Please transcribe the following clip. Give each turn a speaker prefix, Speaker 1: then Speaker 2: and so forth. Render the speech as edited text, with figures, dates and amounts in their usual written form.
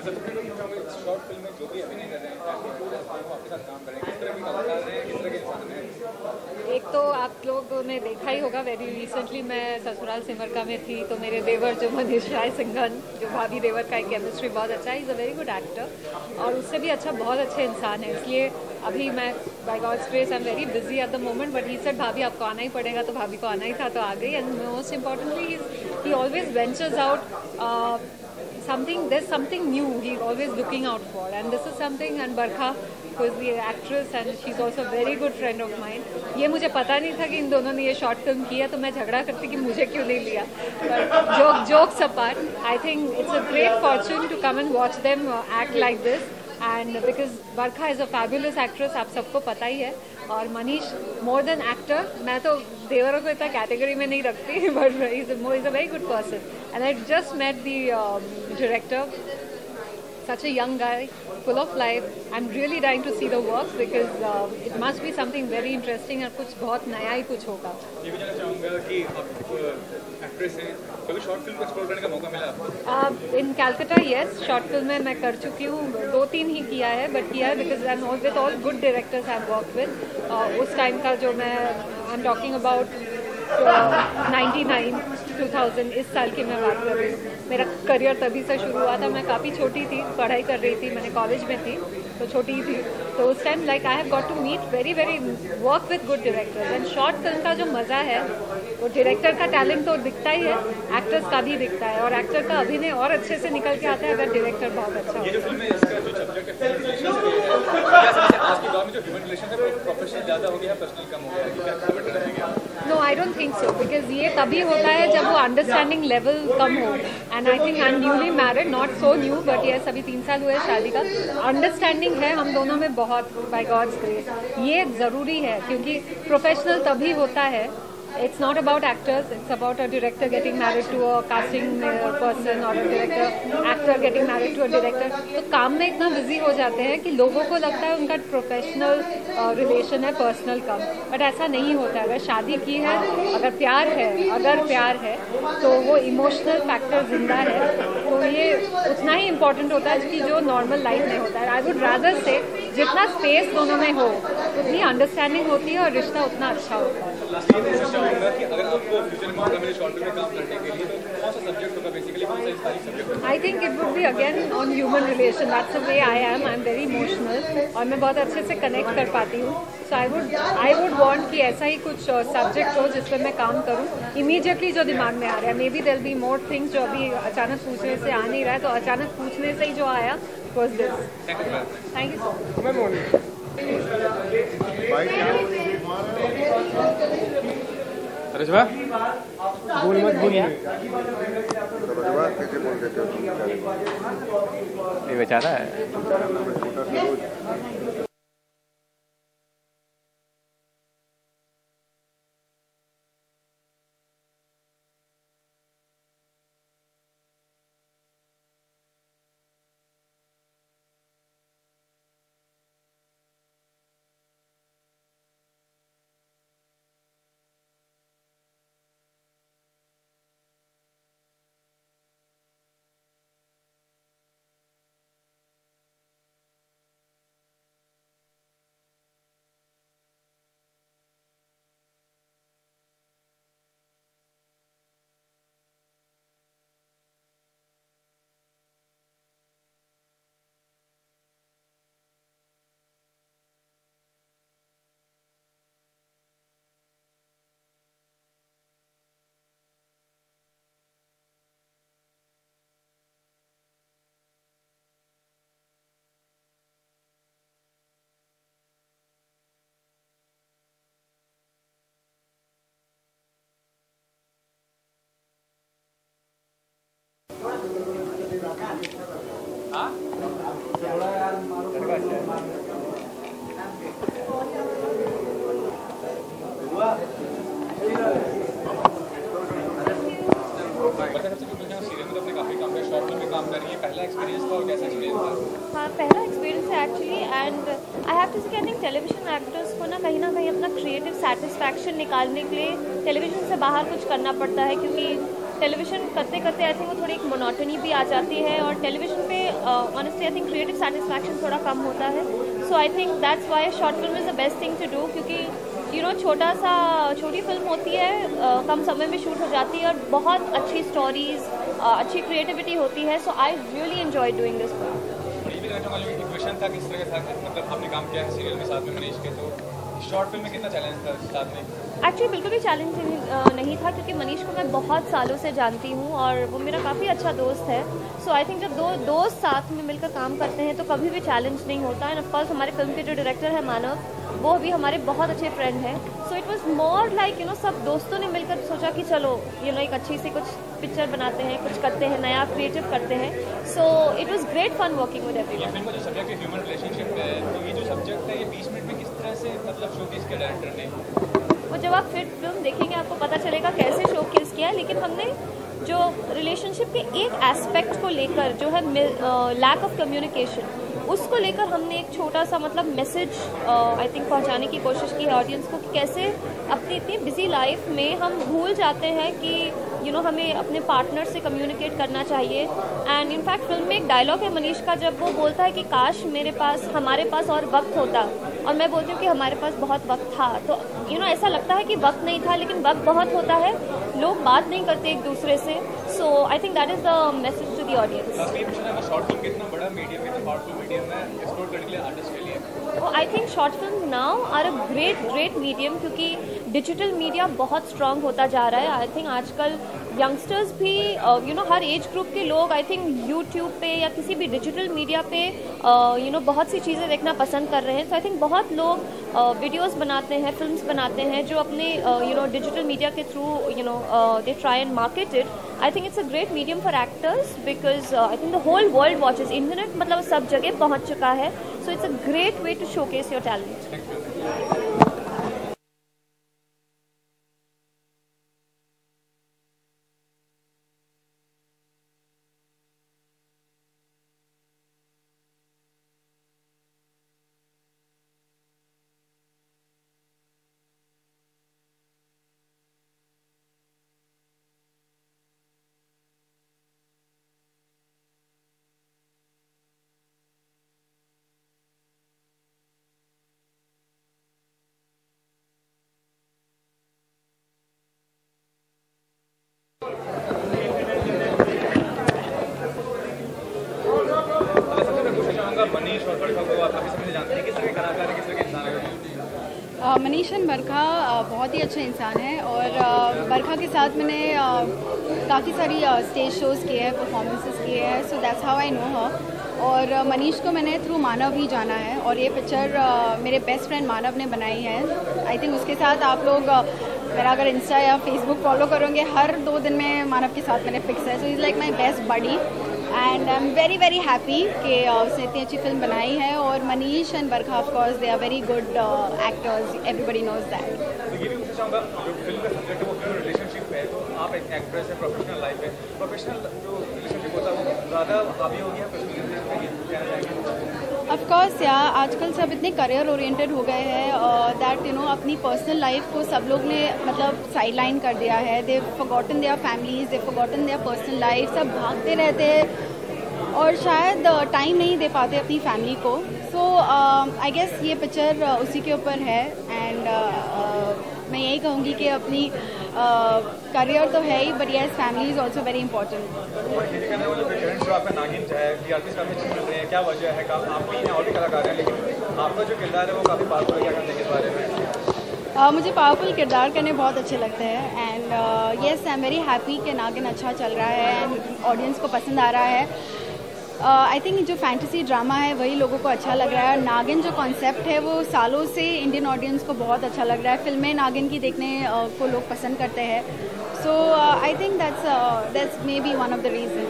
Speaker 1: Short film में जो भी अभिनय कर रहे हैं आपके साथ काम करें, किस तरह की कलाकार हैं, किस तरह के इंसान हैं?
Speaker 2: एक तो आप लोगों ने देखा ही होगा, वेरी रिसेंटली मैं ससुराल सिमरका में थी, तो मेरे देवर जो मनीष राय सिंघन, जो भाभी देवर का एक केमिस्ट्री बहुत अच्छा है, is a very good actor और उससे भी अच्छा बहुत अच्छे इंसान है। इसलिए अभी मैं by God's grace I am very busy at the moment, but he said भाभी आपको आना ही पड़ेगा, तो भाभी को आना ही था तो आ गई। And most importantly he always ventures out there's something new he's always looking out for, and this is something. And Barkha, who is the actress, and she's also a very good friend of mine. ये मुझे पता नहीं था कि इन दोनों ने ये short film की है, तो मैं झगड़ा करती कि मुझे क्यों नहीं लिया। But jokes apart, I think it's a great fortune to come and watch them act like this. And because Barkha is a fabulous actress, आप सबको पता ही है, और मनीष मोर देन एक्टर, मैं तो देवरों को इतना कैटेगरी में नहीं रखती, but he's a very good person. And I just met the director, such a young guy, full of life. I'm really dying to see the work because it must be something very interesting और कुछ बहुत नया ही कुछ होगा।
Speaker 1: ये भी जानना चाहूँगा कि आप एक्ट्रेस हैं, कभी शॉर्ट फिल्म को एक्सप्लोर करने का मौका मिला आपको?
Speaker 2: इन कैलकाटा यस, शॉर्ट फिल्म में मैं कर चुकी हूँ, 2-3 ही किया है, बट किया है because I am with all good directors I have work with. उस टाइम का जो मैं आई एम टॉकिंग अबाउट 99, 2000, इस साल की मैं बात कर रही हूँ। मेरा करियर तभी से शुरू हुआ था, मैं काफ़ी छोटी थी, पढ़ाई कर रही थी, मैंने कॉलेज में थी तो छोटी ही थी, तो उस time like I have got to meet very work with good directors. And short film का जो मज़ा है वो डायरेक्टर का टैलेंट तो दिखता ही है, एक्टर्स का भी दिखता है, और एक्टर का अभिनय और अच्छे से निकल के आता है अगर डायरेक्टर बहुत अच्छा हो।
Speaker 1: ये जो फिल्म है इसका जो सब्जेक्ट है क्या समझते हैं आज के दौर में जो ह्यूमन रिलेशन है प्रोफेशनल ज़्यादा हो गया है, पर्सनल कम हो गया है, क्या कमेंट रहेगा?
Speaker 2: No, I don't think so, because ये तभी होता है जब वो अंडरस्टैंडिंग लेवल कम हो। And I think I am newly married, not so new, but yes अभी 3 साल हुए शादी का। अंडरस्टैंडिंग है हम दोनों में बहुत, बाय गॉड्स ग्रेस। ये ज़रूरी है क्योंकि प्रोफेशनल तभी होता है, it's not about actors, it's about a director getting married to a casting person or a actor getting married to a director। तो काम में इतना बिजी हो जाते हैं कि लोगों को लगता है उनका प्रोफेशनल रिलेशन है, पर्सनल कम, बट ऐसा नहीं होता है। अगर शादी की है, अगर प्यार है तो वो इमोशनल फैक्टर जिंदा है, तो ये उतना ही इम्पोर्टेंट होता है कि जो नॉर्मल लाइफ में होता है। आई वुड रादर से जितना स्पेस दोनों में हो उतनी अंडरस्टैंडिंग होती है और रिश्ता उतना अच्छा होता है।
Speaker 1: कि अगर आपको फ्यूचर में मौका मिले शॉर्ट फिल्म में काम करने के लिए तो कौन सा सब्जेक्ट होगा, बेसिकली कौन सा इंस्पायरिंग सब्जेक्ट होगा?
Speaker 2: I think it would be again on human relation, that's the way I am very emotional और मैं बहुत अच्छे से कनेक्ट कर पाती हूँ। सो आई वुड वांट कि ऐसा ही कुछ सब्जेक्ट हो जिस पर मैं काम करूँ इमीडिएटली, जो दिमाग में आ रहा है। Maybe there be more things जो अभी अचानक पूछने से आ नहीं रहा है, तो अचानक पूछने से ही जो आया was this. Thank you so much.
Speaker 3: रजवा बोल मत बोल यार, ये बेचारा है।
Speaker 4: हाँ, पहला एक्सपीरियंस है actually, and I have to say I think television actors को ना कहीं अपना क्रिएटिव सेटिस्फैक्शन निकालने के लिए टेलीविजन से बाहर कुछ करना पड़ता है, क्योंकि टेलीविजन करते करते आई थिंक वो थोड़ी एक मोनोटनी भी आ जाती है, और टेलीविजन पे honestly I think creative satisfaction थोड़ा कम होता है. So I think that's why short film is the best thing to do, क्योंकि छोटी फिल्म होती है, कम समय में शूट हो जाती है, और बहुत अच्छी स्टोरीज, अच्छी क्रिएटिविटी होती है. So I really enjoy doing this film.
Speaker 1: Question था किस तरह का था, मतलब आपने काम किया है सीरियल में साथ में मनीष के, तो शॉर्ट फिल्म में कितना चैलेंज था साथ में?
Speaker 4: एक्चुअली बिल्कुल भी चैलेंज नहीं था, क्योंकि मनीष को मैं बहुत सालों से जानती हूँ और वो मेरा काफ़ी अच्छा दोस्त है. सो आई थिंक जब दो दोस्त साथ में मिलकर काम करते हैं तो कभी भी चैलेंज नहीं होता. एंड ऑफकोर्स हमारे फिल्म के जो डायरेक्टर है मानव, वो भी हमारे बहुत अच्छे फ्रेंड हैं. So it was more like सब दोस्तों ने मिलकर सोचा कि चलो एक अच्छी सी कुछ पिक्चर बनाते हैं, कुछ करते हैं, नया क्रिएटिव करते हैं. So it was great fun working with everyone.
Speaker 1: Film का जो सब्जेक्ट है ह्यूमन रिलेशनशिप है, तो ये जो सब्जेक्ट है ये 20 मिनट में किस तरह से मतलब शोकेस किया डायरेक्टर ने?
Speaker 4: वो जब आप फिर फिल्म देखेंगे आपको पता चलेगा कैसे शोकेस किया है. लेकिन हमने जो रिलेशनशिप के एक एस्पेक्ट को लेकर जो है लैक ऑफ कम्युनिकेशन, उसको लेकर हमने एक छोटा सा मतलब मैसेज आई थिंक पहुंचाने की कोशिश की है ऑडियंस को, कि कैसे अपनी इतनी बिजी लाइफ में हम भूल जाते हैं कि हमें अपने पार्टनर से कम्युनिकेट करना चाहिए. एंड इनफैक्ट फिल्म में एक डायलॉग है मनीष का, जब वो बोलता है कि काश हमारे पास और वक्त होता, और मैं बोलती हूँ कि हमारे पास बहुत वक्त था. तो ऐसा लगता है कि वक्त नहीं था, लेकिन वक्त बहुत होता है, लोग बात नहीं करते एक दूसरे से. So I think that is the message to the audience.
Speaker 1: Short film कितना बड़ा मीडियम है, शॉर्ट फिल्म मीडियम है एक्सप्लोर करने के लिए आर्टिस्ट के लिए?
Speaker 4: I think short film now are a great medium, क्योंकि डिजिटल मीडिया बहुत स्ट्रांग होता जा रहा है. आई थिंक आजकल यंगस्टर्स भी हर एज ग्रुप के लोग आई थिंक यूट्यूब पे या किसी भी डिजिटल मीडिया पे बहुत सी चीज़ें देखना पसंद कर रहे हैं. सो आई थिंक बहुत लोग वीडियोस बनाते हैं, फिल्म्स बनाते हैं, जो अपने डिजिटल मीडिया के through they try and market it. I think it's a great medium for actors, because I think the whole world watches. Internet मतलब सब जगह पहुंच चुका है. So it's a great way to showcase your talent.
Speaker 1: Manish और बरखा को आप काफ़ी समय जानते हैं, किस तरह के कलाकार हैं, किस तरह के इंसान हैं?
Speaker 5: मनीष एंड बरखा बहुत ही अच्छे इंसान हैं, और बरखा के साथ मैंने काफ़ी सारी स्टेज शोज़ किए हैं, परफॉर्मेंसेस किए हैं. So that's how I know her. और मनीष को मैंने थ्रू मानव ही जाना है, और ये पिक्चर मेरे बेस्ट फ्रेंड मानव ने बनाई है. आई थिंक उसके साथ आप लोग मेरा अगर इंस्टा या फेसबुक फॉलो करोगे, हर 2 दिन में मानव के साथ मैंने फिक्स है. So is like my best buddy, and I am very very happy कि उसने इतनी अच्छी फिल्म बनाई है. और Manish and Barkha of course they are very good actors, everybody knows that.
Speaker 1: तो ये भी पूछना चाहूँगा, जो फिल्म का सब्जेक्ट है वो फिल्म रिलेशनशिप है, तो आप एक एक्ट्रेस है, प्रोफेशनल लाइफ है, प्रोफेशनल जो रिलेशनशिप होता है वो ज़्यादा हावी हो गया पर्सनल रिलेशनशिप पे, ये कहना चाहेंगे?
Speaker 5: ऑफ कोर्स या आजकल सब इतने करियर ओरिएंटेड हो गए हैं दैट अपनी पर्सनल लाइफ को सब लोग ने मतलब साइडलाइन कर दिया है. They forgotten their families, they forgotten their personal life. सब भागते रहते हैं और शायद टाइम नहीं दे पाते अपनी फैमिली को. सो आई गेस ये पिक्चर उसी के ऊपर है. एंड मैं यही कहूँगी कि अपनी करियर तो है ही, but yes family is also very important.
Speaker 1: क्या वजह है? आप भी और भी कलाकार हैं, लेकिन आपका जो किरदार है वो काफ़ी पावरफुल है, क्या कहते हैं इस बारे में?
Speaker 5: मुझे पावरफुल किरदार करने बहुत अच्छे लगते हैं. And yes I am very happy कि नागिन अच्छा चल रहा है एंड ऑडियंस को पसंद आ रहा है. आई थिंक जो फैंटेसी ड्रामा है वही लोगों को अच्छा लग रहा है. नागिन जो कॉन्सेप्ट है वो सालों से इंडियन ऑडियंस को बहुत अच्छा लग रहा है. फिल्में नागिन की देखने को लोग पसंद करते हैं. So I think that's maybe one of the reason.